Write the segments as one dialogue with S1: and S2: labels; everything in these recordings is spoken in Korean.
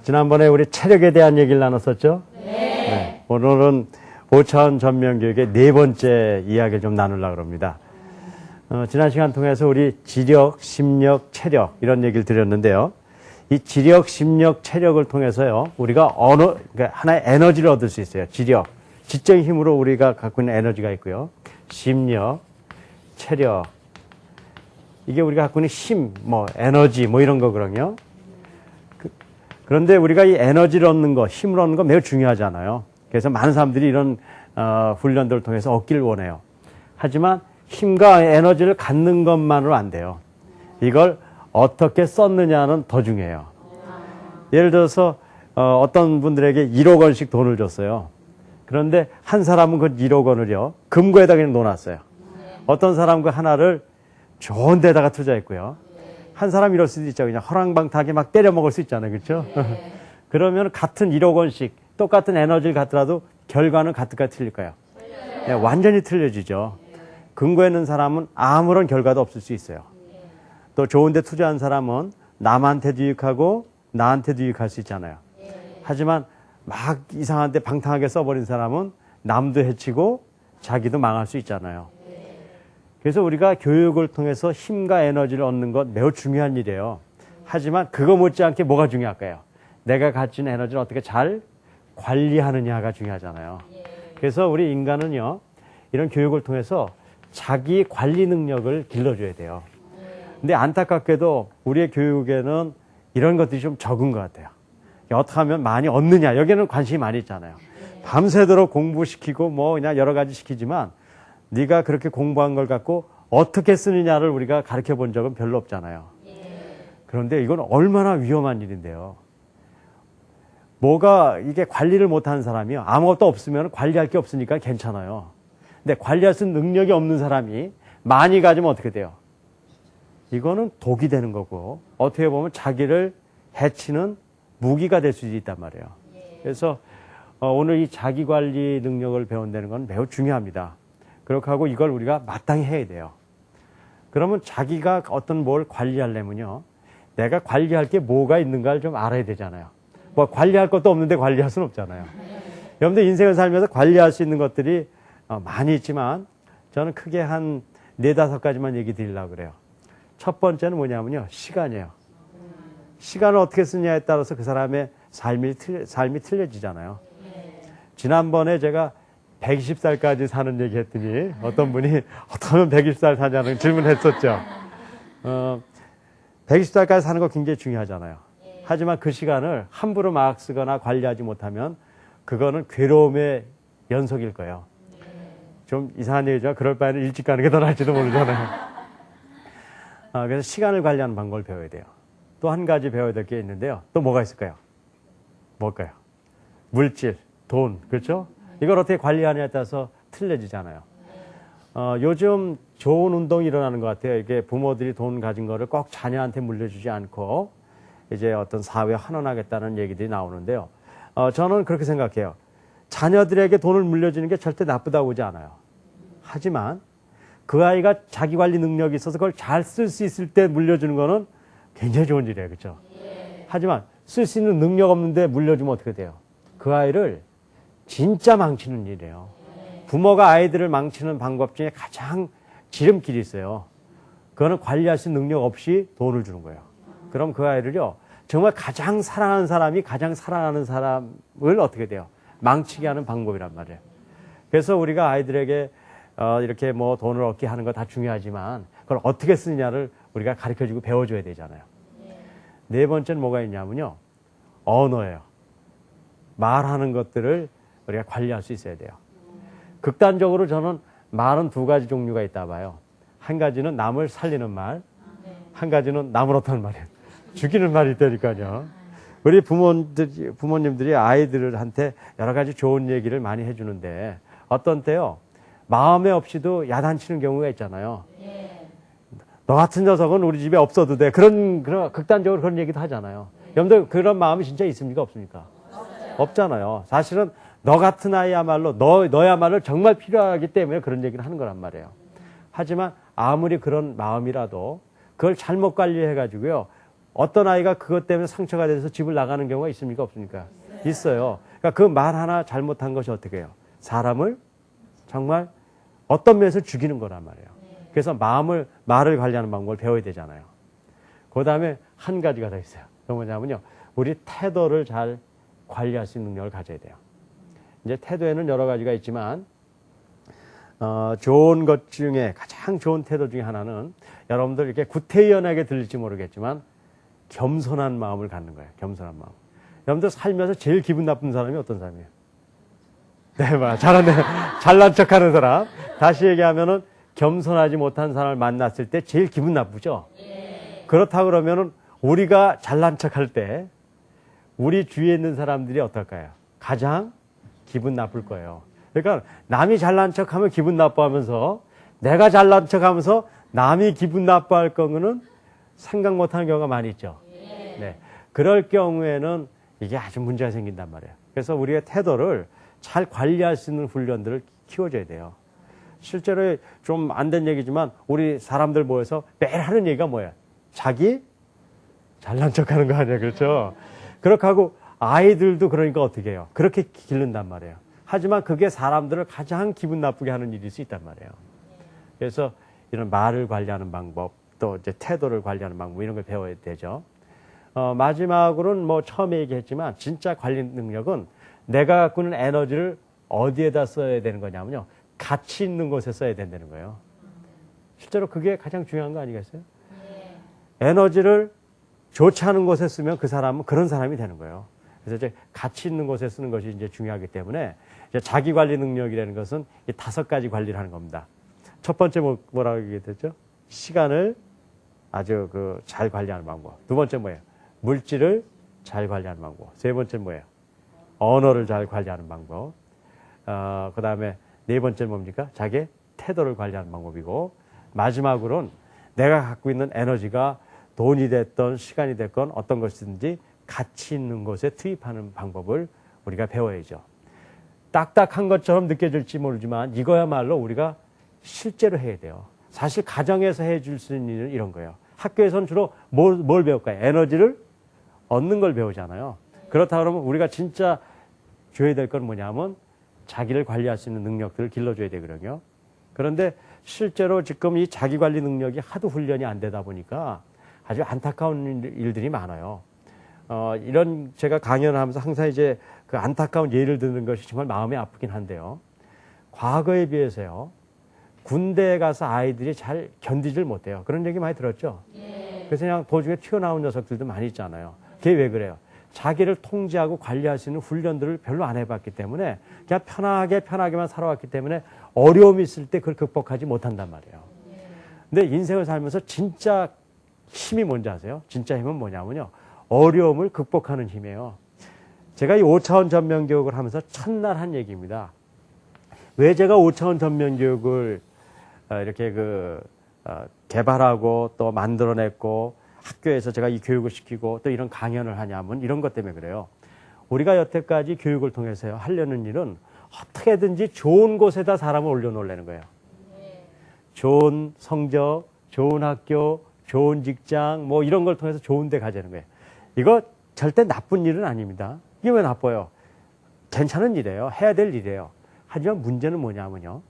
S1: 지난번에 우리 체력에 대한 얘기를 나눴었죠? 네. 오늘은 5차원 전면교육의 네 번째 이야기를 좀 나누려고 합니다. 지난 시간 통해서 우리 지력, 심력, 체력 이런 얘기를 드렸는데요. 이 지력, 심력, 체력을 통해서요, 우리가 그러니까 하나의 에너지를 얻을 수 있어요. 지력, 지적인 힘으로 우리가 갖고 있는 에너지가 있고요. 심력, 체력, 이게 우리가 갖고 있는 힘, 에너지, 이런 거거든요. 그런데 우리가 이 에너지를 얻는 거, 힘을 얻는 거 매우 중요하잖아요. 그래서 많은 사람들이 이런 훈련들을 통해서 얻기를 원해요. 하지만 힘과 에너지를 갖는 것만으로 안 돼요. 이걸 어떻게 썼느냐는 더 중요해요. 예를 들어서 어떤 분들에게 1억 원씩 돈을 줬어요. 그런데 한 사람은 그 1억 원을요, 금고에다 그냥 넣어놨어요. 어떤 사람은 그 하나를 좋은 데다가 투자했고요. 한 사람 이럴 수도 있죠. 그냥 허랑방탕하게 막 때려 먹을 수 있잖아요. 그렇죠? 그러면 같은 1억 원씩 똑같은 에너지를 갖더라도 결과는 같을까요? 틀릴까요? 네, 완전히 틀려지죠. 금고에 있는 사람은 아무런 결과도 없을 수 있어요. 또 좋은 데 투자한 사람은 남한테도 유익하고 나한테도 유익할 수 있잖아요. 하지만 막 이상한 데 방탕하게 써버린 사람은 남도 해치고 자기도 망할 수 있잖아요. 그래서 우리가 교육을 통해서 힘과 에너지를 얻는 건 매우 중요한 일이에요. 하지만 그거 못지않게 뭐가 중요할까요? 내가 가진 에너지를 어떻게 잘 관리하느냐가 중요하잖아요. 그래서 우리 인간은요, 이런 교육을 통해서 자기 관리 능력을 길러줘야 돼요. 근데 안타깝게도 우리의 교육에는 이런 것들이 좀 적은 것 같아요. 어떻게 하면 많이 얻느냐, 여기에는 관심이 많이 있잖아요. 밤새도록 공부시키고 그냥 여러 가지 시키지만 네가 그렇게 공부한 걸 갖고 어떻게 쓰느냐를 우리가 가르쳐 본 적은 별로 없잖아요. 그런데 이건 얼마나 위험한 일인데요. 이게 관리를 못하는 사람이요, 아무것도 없으면 관리할 게 없으니까 괜찮아요. 근데 관리할 수 있는 능력이 없는 사람이 많이 가지면 어떻게 돼요? 이거는 독이 되는 거고, 어떻게 보면 자기를 해치는 무기가 될 수 있단 말이에요. 그래서 오늘 이 자기관리 능력을 배운다는 건 매우 중요합니다. 그렇게 하고 이걸 우리가 마땅히 해야 돼요. 그러면 자기가 어떤 뭘 관리하려면요, 내가 관리할 게 뭐가 있는가를 좀 알아야 되잖아요. 관리할 것도 없는데 관리할 수는 없잖아요. 여러분들 인생을 살면서 관리할 수 있는 것들이 많이 있지만 저는 크게 한 4-5가지만 얘기 드리려고 그래요. 첫 번째는 뭐냐면요, 시간이에요. 시간을 어떻게 쓰냐에 따라서 그 사람의 삶이 틀려지잖아요. 지난번에 제가 120살까지 사는 얘기 했더니 어떤 분이 어떻게 하면 120살 사냐는 질문을 했었죠. 120살까지 사는 거 굉장히 중요하잖아요. 하지만 그 시간을 함부로 막 쓰거나 관리하지 못하면 그거는 괴로움의 연속일 거예요. 좀 이상한 얘기죠. 그럴 바에는 일찍 가는 게 더 나을지도 모르잖아요. 그래서 시간을 관리하는 방법을 배워야 돼요. 또 한 가지 배워야 될 게 있는데요. 또 뭐가 있을까요? 뭘까요? 물질, 돈, 그렇죠? 이걸 어떻게 관리하느냐에 따라서 틀려지잖아요. 요즘 좋은 운동이 일어나는 것 같아요. 이게 부모들이 돈 가진 거를 꼭 자녀한테 물려주지 않고 이제 어떤 사회에 환원하겠다는 얘기들이 나오는데요. 저는 그렇게 생각해요. 자녀들에게 돈을 물려주는 게 절대 나쁘다고 보지 않아요. 하지만 그 아이가 자기 관리 능력이 있어서 그걸 잘 쓸 수 있을 때 물려주는 거는 굉장히 좋은 일이에요. 그렇죠? 하지만 쓸 수 있는 능력 없는데 물려주면 어떻게 돼요? 그 아이를 진짜 망치는 일이에요. 부모가 아이들을 망치는 방법 중에 가장 지름길이 있어요. 그거는 관리할 수 있는 능력 없이 돈을 주는 거예요. 그럼 그 아이를요, 정말 가장 사랑하는 사람이 가장 사랑하는 사람을 어떻게 돼요? 망치게 하는 방법이란 말이에요. 그래서 우리가 아이들에게 이렇게 돈을 얻게 하는 거 다 중요하지만 그걸 어떻게 쓰느냐를 우리가 가르쳐주고 배워줘야 되잖아요. 네 번째는 뭐가 있냐면요, 언어예요. 말하는 것들을 우리가 관리할 수 있어야 돼요. 극단적으로 저는 말은 2가지 종류가 있다 봐요. 한 가지는 남을 살리는 말, 한 가지는 남을 어떤 말이에요. 죽이는 말이 있다니까요. 우리 부모님들이 아이들한테 여러 가지 좋은 얘기를 많이 해주는데 어떤 때요, 마음에 없이도 야단치는 경우가 있잖아요. 너 같은 녀석은 우리 집에 없어도 돼. 그런 극단적으로 그런 얘기도 하잖아요. 여러분들 그런 마음이 진짜 있습니까? 없습니까? 없잖아요. 사실은 너 같은 아이야말로 너야말로 정말 필요하기 때문에 그런 얘기를 하는 거란 말이에요. 하지만 아무리 그런 마음이라도 그걸 잘못 관리해가지고요, 어떤 아이가 그것 때문에 상처가 돼서 집을 나가는 경우가 있습니까? 없습니까? 있어요. 그러니까 그 말 하나 잘못한 것이 어떻게 해요? 사람을 정말 어떤 면에서 죽이는 거란 말이에요. 그래서 말을 관리하는 방법을 배워야 되잖아요. 그 다음에 한 가지가 더 있어요. 그건 뭐냐면요. 우리 태도를 잘 관리할 수 있는 능력을 가져야 돼요. 이제 태도에는 여러 가지가 있지만, 좋은 것 중에 가장 좋은 태도 중에 하나는 여러분들 이렇게 구태의연하게 들릴지 모르겠지만 겸손한 마음을 갖는 거예요. 겸손한 마음. 여러분들 살면서 제일 기분 나쁜 사람이 어떤 사람이에요? 네, 잘하네. 잘난 척하는 사람. 다시 얘기하면은 겸손하지 못한 사람을 만났을 때 제일 기분 나쁘죠? 그렇다 그러면은 우리가 잘난 척할 때 우리 주위에 있는 사람들이 어떨까요? 가장 기분 나쁠 거예요. 그러니까 남이 잘난 척하면 기분 나빠하면서 내가 잘난 척하면서 남이 기분 나빠할 거는 생각 못하는 경우가 많이 있죠. 네. 그럴 경우에는 이게 아주 문제가 생긴단 말이에요. 그래서 우리의 태도를 잘 관리할 수 있는 훈련들을 키워줘야 돼요. 실제로 좀 안 된 얘기지만 우리 사람들 모여서 매일 하는 얘기가 뭐예요? 자기 잘난 척하는 거 아니에요, 그렇죠? 그렇게 하고 아이들도 그러니까 어떻게 해요? 그렇게 기른단 말이에요. 하지만 그게 사람들을 가장 기분 나쁘게 하는 일일 수 있단 말이에요. 그래서 이런 말을 관리하는 방법, 또 이제 태도를 관리하는 방법 이런 걸 배워야 되죠. 마지막으로는 뭐 처음에 얘기했지만 진짜 관리 능력은 내가 갖고 있는 에너지를 어디에다 써야 되는 거냐면요. 가치 있는 곳에 써야 된다는 거예요. 실제로 그게 가장 중요한 거 아니겠어요? 에너지를 좋지 않은 곳에 쓰면 그 사람은 그런 사람이 되는 거예요. 그래서 이제 가치 있는 곳에 쓰는 것이 이제 중요하기 때문에 이제 자기 관리 능력이라는 것은 이 5가지 관리를 하는 겁니다. 첫 번째 뭐라고 얘기했죠? 시간을 아주 잘 관리하는 방법. 두 번째 뭐예요? 물질을 잘 관리하는 방법. 세 번째 뭐예요? 언어를 잘 관리하는 방법. 그 다음에 네 번째 뭡니까? 자기의 태도를 관리하는 방법이고, 마지막으로는 내가 갖고 있는 에너지가 돈이 됐던 시간이 됐건 어떤 것이든지 가치 있는 곳에 투입하는 방법을 우리가 배워야죠. 딱딱한 것처럼 느껴질지 모르지만 이거야말로 우리가 실제로 해야 돼요. 사실 가정에서 해줄 수 있는 일은 이런 거예요. 학교에서는 주로 뭘 배울까요? 에너지를 얻는 걸 배우잖아요. 그렇다 그러면 우리가 진짜 줘야 될 건 뭐냐면 자기를 관리할 수 있는 능력들을 길러줘야 되거든요. 그런데 실제로 지금 이 자기관리 능력이 하도 훈련이 안 되다 보니까 아주 안타까운 일들이 많아요. 이런 제가 강연을 하면서 항상 이제 그 안타까운 예를 드는 것이 정말 마음이 아프긴 한데요. 과거에 비해서요. 군대에 가서 아이들이 잘 견디질 못해요. 그런 얘기 많이 들었죠? 그래서 그냥 도중에 튀어나온 녀석들도 많이 있잖아요. 그게 왜 그래요? 자기를 통제하고 관리할 수 있는 훈련들을 별로 안 해봤기 때문에 그냥 편하게만 살아왔기 때문에 어려움이 있을 때 그걸 극복하지 못한단 말이에요. 근데 인생을 살면서 진짜 힘이 뭔지 아세요? 진짜 힘은 뭐냐면요. 어려움을 극복하는 힘이에요. 제가 이 5차원 전면교육을 하면서 첫날 한 얘기입니다. 왜 제가 5차원 전면교육을 이렇게 개발하고 또 만들어냈고 학교에서 제가 이 교육을 시키고 또 이런 강연을 하냐면 이런 것 때문에 그래요. 우리가 여태까지 교육을 통해서 하려는 일은 어떻게든지 좋은 곳에다 사람을 올려놓으려는 거예요. 좋은 성적, 좋은 학교, 좋은 직장 뭐 이런 걸 통해서 좋은 데 가자는 거예요. 이거 절대 나쁜 일은 아닙니다. 이게 왜 나빠요? 괜찮은 일이에요. 해야 될 일이에요. 하지만 문제는 뭐냐면요.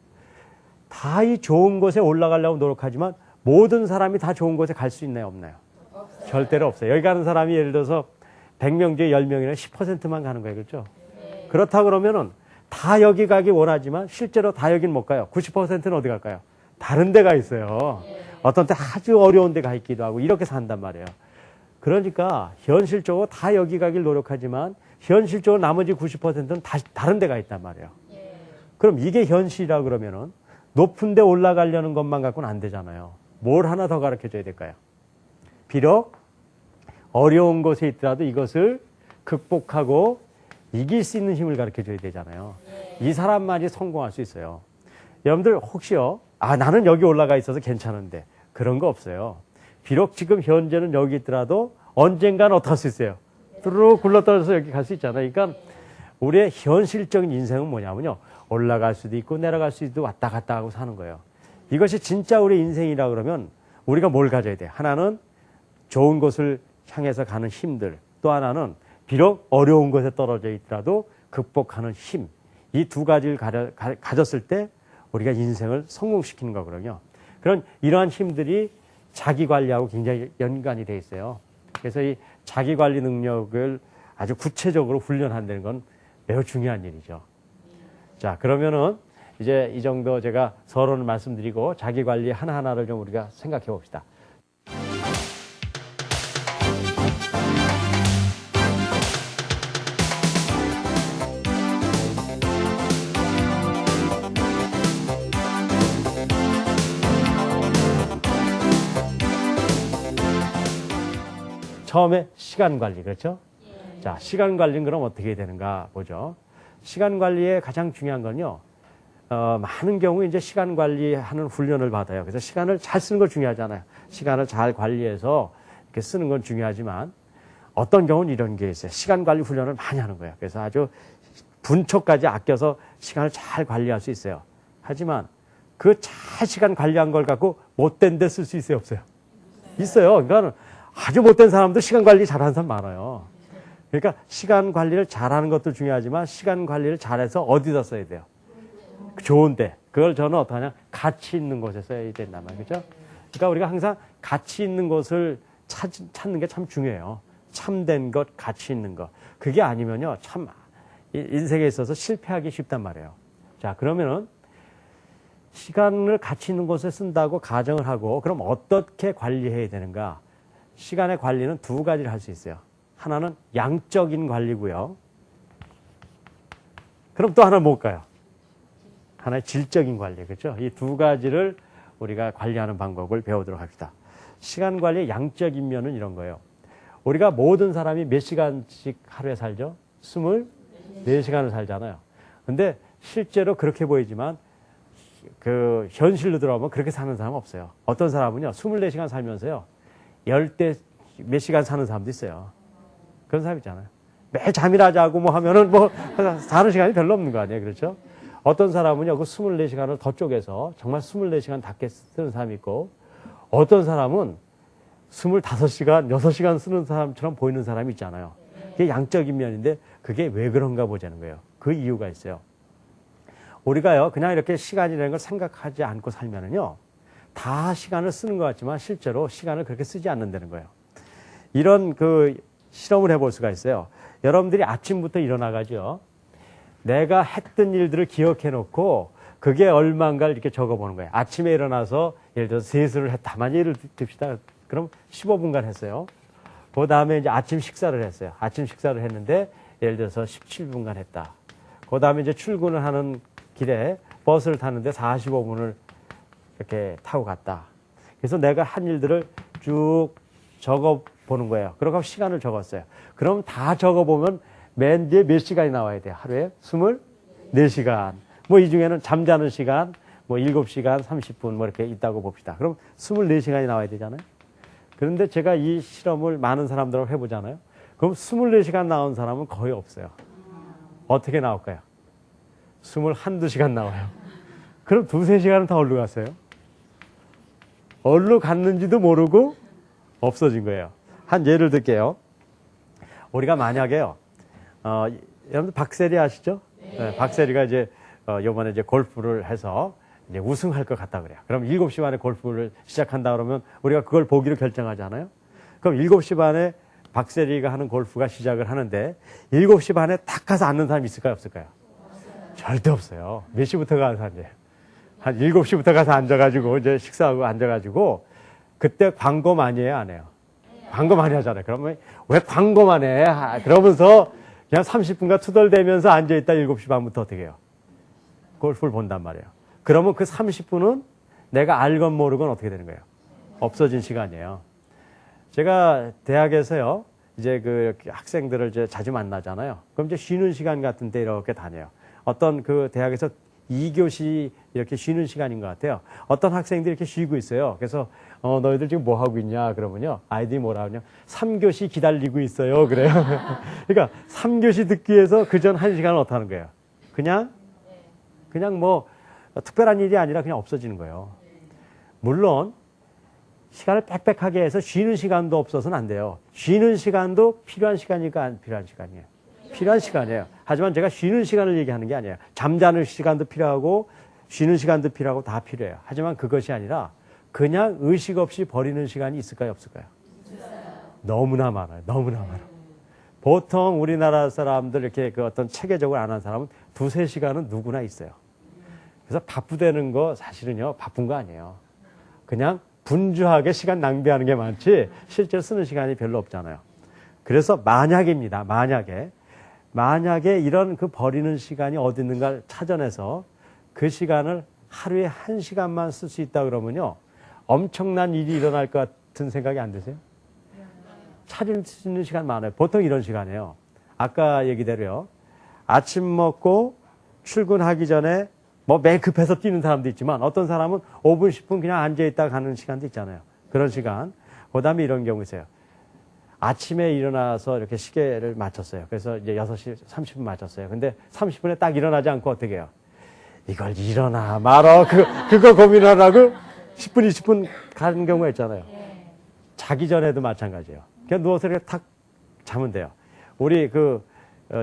S1: 다 이 좋은 곳에 올라가려고 노력하지만 모든 사람이 다 좋은 곳에 갈 수 있나요? 없나요? 없어요. 절대로 없어요. 여기 가는 사람이 예를 들어서 100명 중에 10명이나 10%만 가는 거예요. 그렇죠? 그렇다 그러면은 다 여기 가기 원하지만 실제로 다 여긴 못 가요. 90%는 어디 갈까요? 다른 데가 있어요. 어떤 때 아주 어려운 데가 있기도 하고 이렇게 산단 말이에요. 그러니까 현실적으로 다 여기 가길 노력하지만 현실적으로 나머지 90%는 다른 데가 있단 말이에요. 그럼 이게 현실이라 그러면은 높은 데 올라가려는 것만 갖고는 안 되잖아요. 뭘 하나 더 가르쳐 줘야 될까요? 비록 어려운 곳에 있더라도 이것을 극복하고 이길 수 있는 힘을 가르쳐 줘야 되잖아요. 이 사람만이 성공할 수 있어요. 여러분들 혹시요, 나는 여기 올라가 있어서 괜찮은데 그런 거 없어요. 비록 지금 현재는 여기 있더라도 언젠가는 어떻게 할 수 있어요? 뚜루룩 굴러떨어져서 여기 갈 수 있잖아요. 그러니까 우리의 현실적인 인생은 뭐냐면요. 올라갈 수도 있고 내려갈 수도 있고 왔다 갔다 하고 사는 거예요. 이것이 진짜 우리 인생이라 그러면 우리가 뭘 가져야 돼? 하나는 좋은 곳을 향해서 가는 힘들, 또 하나는 비록 어려운 곳에 떨어져 있더라도 극복하는 힘, 이 두 가지를 가졌을 때 우리가 인생을 성공시키는 거거든요. 그런 이러한 힘들이 자기 관리하고 굉장히 연관이 돼 있어요. 그래서 이 자기 관리 능력을 아주 구체적으로 훈련한다는 건 매우 중요한 일이죠. 자, 그러면은 이제 이 정도 제가 서론을 말씀드리고 자기 관리 하나하나를 좀 우리가 생각해 봅시다. 처음에 시간 관리, 그렇죠? 자, 시간 관리는 그럼 어떻게 되는가 보죠. 시간 관리의 가장 중요한 건요, 많은 경우 이제 시간 관리하는 훈련을 받아요. 그래서 시간을 잘 쓰는 거 중요하잖아요. 시간을 잘 관리해서 이렇게 쓰는 건 중요하지만 어떤 경우는 이런 게 있어요. 시간 관리 훈련을 많이 하는 거예요. 그래서 아주 분초까지 아껴서 시간을 잘 관리할 수 있어요. 하지만 그 잘 시간 관리한 걸 갖고 못된 데 쓸 수 있어요, 없어요? 있어요. 그러니까 아주 못된 사람도 시간 관리 잘하는 사람 많아요. 그러니까 시간 관리를 잘하는 것도 중요하지만 시간 관리를 잘해서 어디다 써야 돼요? 좋은데. 그걸 저는 어떠하냐? 가치 있는 곳에 써야 된단 말이에요. 그렇죠? 그러니까 우리가 항상 가치 있는 곳을 찾는 게 참 중요해요. 참된 것, 가치 있는 것. 그게 아니면요, 참 인생에 있어서 실패하기 쉽단 말이에요. 자, 그러면은 시간을 가치 있는 곳에 쓴다고 가정을 하고 그럼 어떻게 관리해야 되는가? 시간의 관리는 두 가지를 할 수 있어요. 하나는 양적인 관리고요. 그럼 또 하나는 뭘까요? 하나의 질적인 관리, 그렇죠? 이 두 가지를 우리가 관리하는 방법을 배우도록 합시다. 시간 관리의 양적인 면은 이런 거예요. 우리가 모든 사람이 몇 시간씩 하루에 살죠? 24시간을 살잖아요. 근데 실제로 그렇게 보이지만 그 현실로 들어가면 그렇게 사는 사람은 없어요. 어떤 사람은요, 24시간 살면서요, 열대 몇 시간 사는 사람도 있어요. 그런 사람 있잖아요. 매일 잠이나 자고 뭐 하면은 뭐 사는 시간이 별로 없는 거 아니에요. 그렇죠? 어떤 사람은요, 그 24시간을 더 쪼개서 정말 24시간 닿게 쓰는 사람이 있고, 어떤 사람은 25시간, 6시간 쓰는 사람처럼 보이는 사람이 있잖아요. 그게 양적인 면인데 그게 왜 그런가 보자는 거예요. 그 이유가 있어요. 우리가요, 그냥 이렇게 시간이라는 걸 생각하지 않고 살면은요, 다 시간을 쓰는 것 같지만 실제로 시간을 그렇게 쓰지 않는다는 거예요. 이런 그 실험을 해볼 수가 있어요. 여러분들이 아침부터 일어나가지고 내가 했던 일들을 기억해 놓고 그게 얼마인가를 이렇게 적어보는 거예요. 아침에 일어나서 예를 들어서 세수를 했다. 예를 듭시다. 그럼 15분간 했어요. 그 다음에 이제 아침 식사를 했어요. 아침 식사를 했는데 예를 들어서 17분간 했다. 그 다음에 이제 출근을 하는 길에 버스를 탔는데 45분을 이렇게 타고 갔다. 그래서 내가 한 일들을 쭉 적어보는 거예요. 그러고 시간을 적었어요. 그럼 다 적어보면 맨 뒤에 몇 시간이 나와야 돼요? 하루에 24시간. 뭐 이 중에는 잠자는 시간, 뭐 7시간 30분 뭐 이렇게 있다고 봅시다. 그럼 24시간이 나와야 되잖아요. 그런데 제가 이 실험을 많은 사람들하고 해보잖아요. 그럼 24시간 나온 사람은 거의 없어요. 어떻게 나올까요? 21~2시간 나와요. 그럼 2~3시간은 다 어디로 갔어요? 어디로 갔는지도 모르고 없어진 거예요. 한 예를 들게요. 우리가 만약에요, 여러분들 박세리 아시죠? 네, 박세리가 이제, 요번에 이제 골프를 해서 이제 우승할 것 같다 그래요. 그럼 7시 반에 골프를 시작한다 그러면 우리가 그걸 보기로 결정하잖아요. 그럼 7시 반에 박세리가 하는 골프가 시작을 하는데 7시 반에 딱 가서 앉는 사람이 있을까요? 없을까요? 절대 없어요. 몇 시부터 가서 앉아요? 한 7시부터 가서 앉아가지고 이제 식사하고 앉아가지고 그때 광고 많이 해요, 안 해요? 광고 많이 하잖아요. 그러면 왜 광고만 해? 그러면서 그냥 30분간 투덜대면서 앉아있다 7시 반부터 어떻게 해요? 골프를 본단 말이에요. 그러면 그 30분은 내가 알건 모르건 어떻게 되는 거예요? 없어진 시간이에요. 제가 대학에서요, 이제 그 학생들을 이제 자주 만나잖아요. 그럼 이제 쉬는 시간 같은 데 이렇게 다녀요. 어떤 그 대학에서 2교시 이렇게 쉬는 시간인 것 같아요. 어떤 학생들이 이렇게 쉬고 있어요. 그래서 너희들 지금 뭐 하고 있냐 그러면요, 아이들이 뭐라 하냐, 3교시 기다리고 있어요 그래요. 그러니까 3교시 듣기 위해서 그 전 1시간을 어떻게 하는 거예요? 그냥 뭐 특별한 일이 아니라 그냥 없어지는 거예요. 물론 시간을 빽빽하게 해서 쉬는 시간도 없어서는 안 돼요. 쉬는 시간도 필요한 시간이니까 안 필요한 시간이에요. 필요한 시간이에요. 하지만 제가 쉬는 시간을 얘기하는 게 아니에요. 잠자는 시간도 필요하고 쉬는 시간도 필요하고 다 필요해요. 하지만 그것이 아니라 그냥 의식 없이 버리는 시간이 있을까요, 없을까요? 너무나 많아요. 너무나 많아요. 보통 우리나라 사람들 이렇게 그 어떤 체계적으로 안 하는 사람은 두세 시간은 누구나 있어요. 그래서 바쁘다는 거 사실은요, 바쁜 거 아니에요. 그냥 분주하게 시간 낭비하는 게 많지 실제로 쓰는 시간이 별로 없잖아요. 그래서 만약입니다. 만약에 이런 그 버리는 시간이 어디 있는가를 찾아내서 그 시간을 하루에 1시간만 쓸 수 있다 그러면요, 엄청난 일이 일어날 것 같은 생각이 안 드세요? 찾을 수 있는 시간 많아요. 보통 이런 시간이에요. 아까 얘기대로요. 아침 먹고 출근하기 전에 뭐 매일 급해서 뛰는 사람도 있지만 어떤 사람은 5분, 10분 그냥 앉아있다 가는 시간도 있잖아요. 그런 시간. 그 다음에 이런 경우 있어요. 아침에 일어나서 이렇게 시계를 맞췄어요. 그래서 이제 6시 30분 맞췄어요. 근데 30분에 딱 일어나지 않고 어떻게 해요? 이걸 일어나 말어. 그거 고민하라고 10분, 20분 가는 경우가 있잖아요. 자기 전에도 마찬가지예요. 그냥 누워서 이렇게 탁 자면 돼요. 우리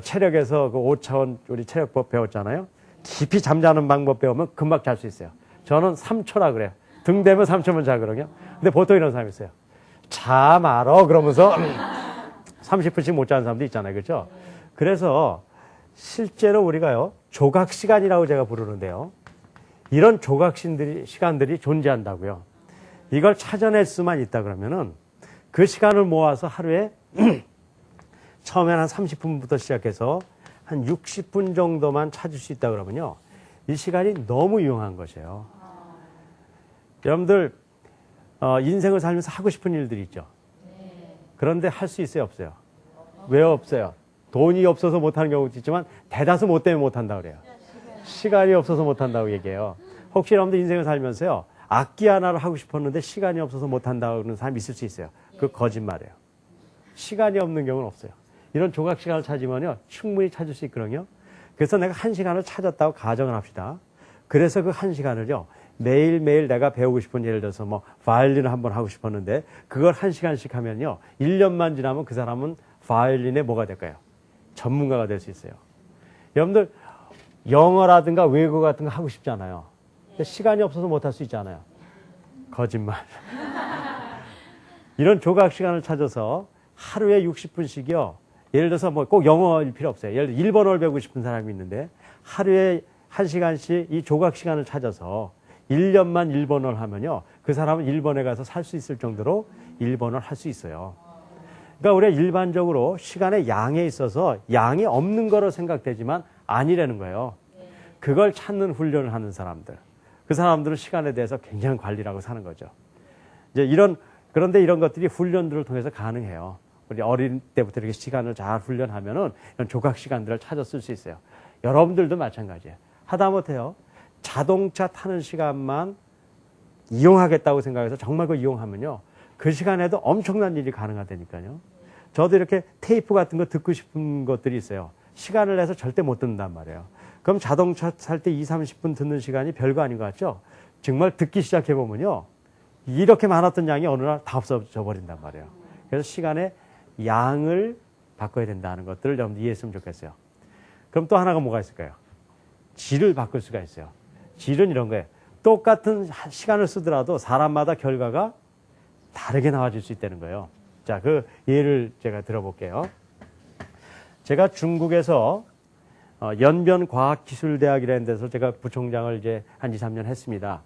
S1: 체력에서 5차원 우리 체력법 배웠잖아요. 깊이 잠자는 방법 배우면 금방 잘 수 있어요. 저는 3초라 그래요. 등 대면 3초면 자거든요. 근데 보통 이런 사람이 있어요. 자 말어 그러면서 30분씩 못 자는 사람도 있잖아요. 그렇죠? 그래서 실제로 우리가요, 조각 시간이라고 제가 부르는데요. 이런 조각 시간들이 존재한다고요. 이걸 찾아낼 수만 있다 그러면은 그 시간을 모아서 하루에 처음엔 한 30분부터 시작해서 한 60분 정도만 찾을 수 있다 그러면요, 이 시간이 너무 유용한 것이에요. 여러분들 인생을 살면서 하고 싶은 일들이 있죠. 그런데 할 수 있어요, 없어요? 왜 없어요? 돈이 없어서 못하는 경우도 있지만 대다수 뭐 때문에 못한다고 그래요. 시간이 없어서 못한다고 얘기해요. 혹시 여러분들 인생을 살면서요, 악기 하나를 하고 싶었는데 시간이 없어서 못한다고 하는 사람이 있을 수 있어요. 그 거짓말이에요. 시간이 없는 경우는 없어요. 이런 조각 시간을 찾으면요, 충분히 찾을 수 있거든요. 그래서 내가 1시간을 찾았다고 가정을 합시다. 그래서 그 1시간을요, 매일매일 내가 배우고 싶은, 예를 들어서 뭐 바이올린을 한번 하고 싶었는데 그걸 1시간씩 하면요, 1년만 지나면 그 사람은 바이올린의 뭐가 될까요? 전문가가 될 수 있어요. 여러분들 영어라든가 외국어 같은 거 하고 싶잖아요. 근데 시간이 없어서 못할 수 있잖아요. 거짓말. 이런 조각 시간을 찾아서 하루에 60분씩이요. 예를 들어서 뭐 꼭 영어일 필요 없어요. 예를 들어 일본어를 배우고 싶은 사람이 있는데 하루에 1시간씩 이 조각 시간을 찾아서 1년만 일본어를 하면요, 그 사람은 일본에 가서 살 수 있을 정도로 일본어를 할 수 있어요. 그러니까 우리가 일반적으로 시간의 양에 있어서 양이 없는 거로 생각되지만 아니라는 거예요. 그걸 찾는 훈련을 하는 사람들. 그 사람들은 시간에 대해서 굉장히 관리라고 사는 거죠. 이제 그런데 이런 것들이 훈련들을 통해서 가능해요. 우리 어린 때부터 이렇게 시간을 잘 훈련하면은 이런 조각 시간들을 찾아 쓸 수 있어요. 여러분들도 마찬가지예요. 하다못해요, 자동차 타는 시간만 이용하겠다고 생각해서 정말 그거 이용하면요, 그 시간에도 엄청난 일이 가능하다니까요. 저도 이렇게 테이프 같은 거 듣고 싶은 것들이 있어요. 시간을 내서 절대 못 듣는단 말이에요. 그럼 자동차 탈 때 20, 30분 듣는 시간이 별거 아닌 것 같죠? 정말 듣기 시작해보면요, 이렇게 많았던 양이 어느 날 다 없어져 버린단 말이에요. 그래서 시간의 양을 바꿔야 된다는 것들을 여러분들 이해했으면 좋겠어요. 그럼 또 하나가 뭐가 있을까요? 질을 바꿀 수가 있어요. 질은 이런 거예요. 똑같은 시간을 쓰더라도 사람마다 결과가 다르게 나와질 수 있다는 거예요. 자, 그 예를 제가 들어볼게요. 제가 중국에서 연변과학기술대학이라는 데서 제가 부총장을 이제 한 2, 3년 했습니다.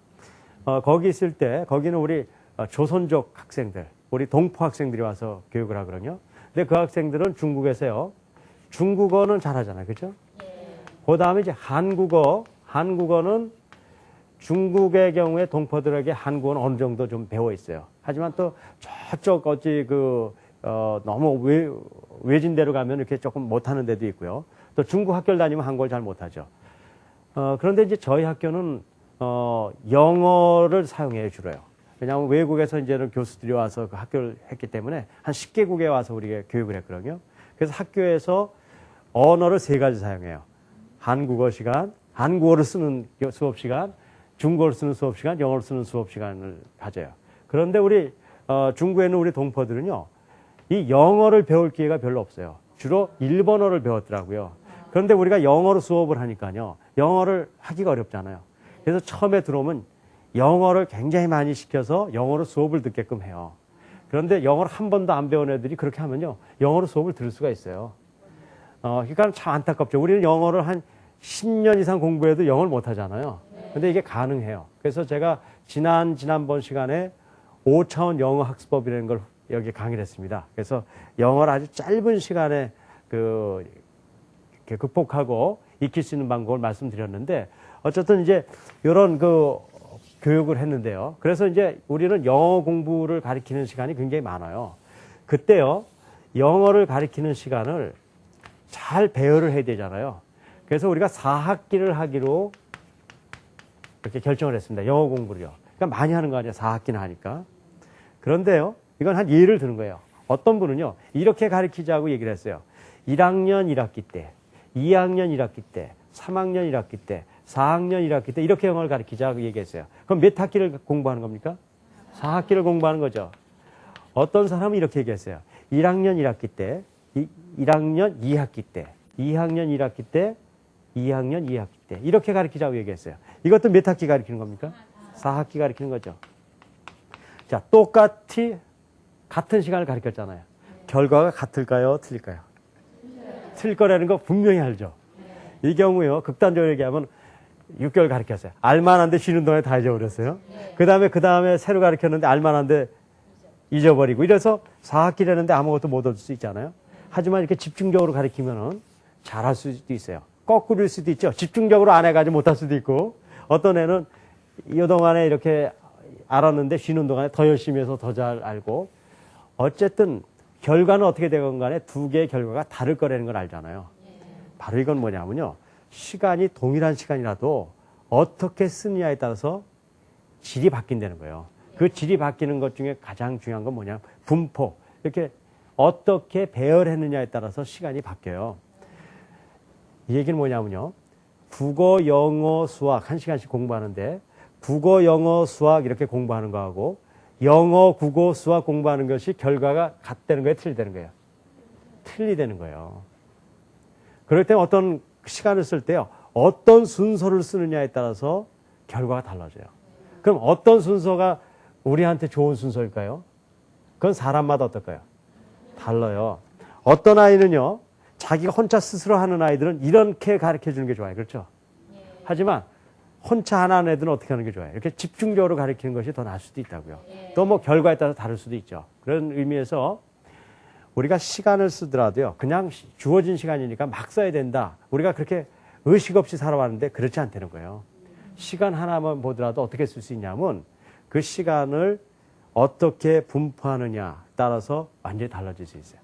S1: 거기 있을 때, 거기는 우리 조선족 학생들, 우리 동포 학생들이 와서 교육을 하거든요. 근데 그 학생들은 중국에서요, 중국어는 잘하잖아요. 그죠? 그 다음에 이제 한국어는 중국의 경우에 동포들에게 한국어는 어느 정도 좀 배워 있어요. 하지만 또 저쪽 너무 외진데로 가면 이렇게 조금 못하는 데도 있고요. 또 중국 학교를 다니면 한국어를 잘 못하죠. 그런데 이제 저희 학교는 영어를 사용해요, 주로요. 왜냐하면 외국에서 이제는 교수들이 와서 그 학교를 했기 때문에 한 10개국에 와서 우리가 교육을 했거든요. 그래서 학교에서 언어를 3가지 사용해요. 한국어 시간, 한국어를 쓰는 수업 시간, 중국어를 쓰는 수업 시간, 영어를 쓰는 수업 시간을 가져요. 그런데 우리 중국에 있는 우리 동포들은요, 이 영어를 배울 기회가 별로 없어요. 주로 일본어를 배웠더라고요. 그런데 우리가 영어로 수업을 하니까요, 영어를 하기가 어렵잖아요. 그래서 처음에 들어오면 영어를 굉장히 많이 시켜서 영어로 수업을 듣게끔 해요. 그런데 영어를 한 번도 안 배운 애들이 그렇게 하면요, 영어로 수업을 들을 수가 있어요. 그러니까 참 안타깝죠. 우리는 영어를 한 10년 이상 공부해도 영어를 못 하잖아요. 근데 이게 가능해요. 그래서 제가 지난번 시간에 5차원 영어 학습법이라는 걸 여기 강의를 했습니다. 그래서 영어를 아주 짧은 시간에 이렇게 극복하고 익힐 수 있는 방법을 말씀드렸는데, 어쨌든 이제 이런 교육을 했는데요. 그래서 이제 우리는 영어 공부를 가리키는 시간이 굉장히 많아요. 그때요, 영어를 가리키는 시간을 잘 배열을 해야 되잖아요. 그래서 우리가 4학기를 하기로 이렇게 결정을 했습니다. 영어 공부를요. 그러니까 많이 하는 거 아니에요. 4학기나 하니까. 그런데요, 이건 한 예를 드는 거예요. 어떤 분은요, 이렇게 가르치자고 얘기를 했어요. 1학년 1학기 때, 2학년 1학기 때, 3학년 1학기 때, 4학년 1학기 때 이렇게 영어를 가르치자고 얘기했어요. 그럼 몇 학기를 공부하는 겁니까? 4학기를 공부하는 거죠. 어떤 사람은 이렇게 얘기했어요. 1학년 1학기 때, 1학년 2학기 때, 2학년 1학기 때, 2학년 2학기 때 이렇게 가르치자고 얘기했어요. 이것도 몇 학기 가르치는 겁니까? 4학기 가르치는 거죠. 자, 똑같이 같은 시간을 가르쳤잖아요. 결과가 같을까요? 틀릴까요? 틀릴 거라는 거 분명히 알죠. 이 경우요, 극단적으로 얘기하면 6개월 가르쳤어요. 알만한데 쉬는 동안에 다 잊어버렸어요. 그 다음에 새로 가르쳤는데 알만한데 잊어버리고, 이래서 4학기라는데 아무것도 못 얻을 수 있잖아요. 하지만 이렇게 집중적으로 가르치면은 잘할 수도 있어요. 거꾸로일 수도 있죠. 집중적으로 안 해가지고 못할 수도 있고, 어떤 애는 이 동안에 이렇게 알았는데 쉬는 동안에 더 열심히 해서 더 잘 알고, 어쨌든 결과는 어떻게 되건 간에 두 개의 결과가 다를 거라는 걸 알잖아요. 바로 이건 뭐냐면요, 시간이 동일한 시간이라도 어떻게 쓰느냐에 따라서 질이 바뀐다는 거예요. 그 질이 바뀌는 것 중에 가장 중요한 건 뭐냐, 분포. 이렇게 어떻게 배열했느냐에 따라서 시간이 바뀌어요. 이 얘기는 뭐냐면요, 국어, 영어, 수학 1시간씩 공부하는데, 국어, 영어, 수학 이렇게 공부하는 거하고 영어, 국어, 수학 공부하는 것이 결과가 같다는 거예요? 틀리다는 거예요? 틀리다는 거예요. 그럴 때 어떤 시간을 쓸 때요, 어떤 순서를 쓰느냐에 따라서 결과가 달라져요. 그럼 어떤 순서가 우리한테 좋은 순서일까요? 그건 사람마다 어떨까요? 달라요. 어떤 아이는요, 자기가 혼자 스스로 하는 아이들은 이렇게 가르쳐 주는 게 좋아요. 그렇죠? 하지만 혼자 하는 애들은 어떻게 하는 게 좋아요? 이렇게 집중적으로 가르치는 것이 더 나을 수도 있다고요. 또 뭐 결과에 따라서 다를 수도 있죠. 그런 의미에서 우리가 시간을 쓰더라도요, 그냥 주어진 시간이니까 막 써야 된다, 우리가 그렇게 의식 없이 살아왔는데 그렇지 않다는 거예요. 시간 하나만 보더라도 어떻게 쓸 수 있냐면 그 시간을 어떻게 분포하느냐 따라서 완전히 달라질 수 있어요.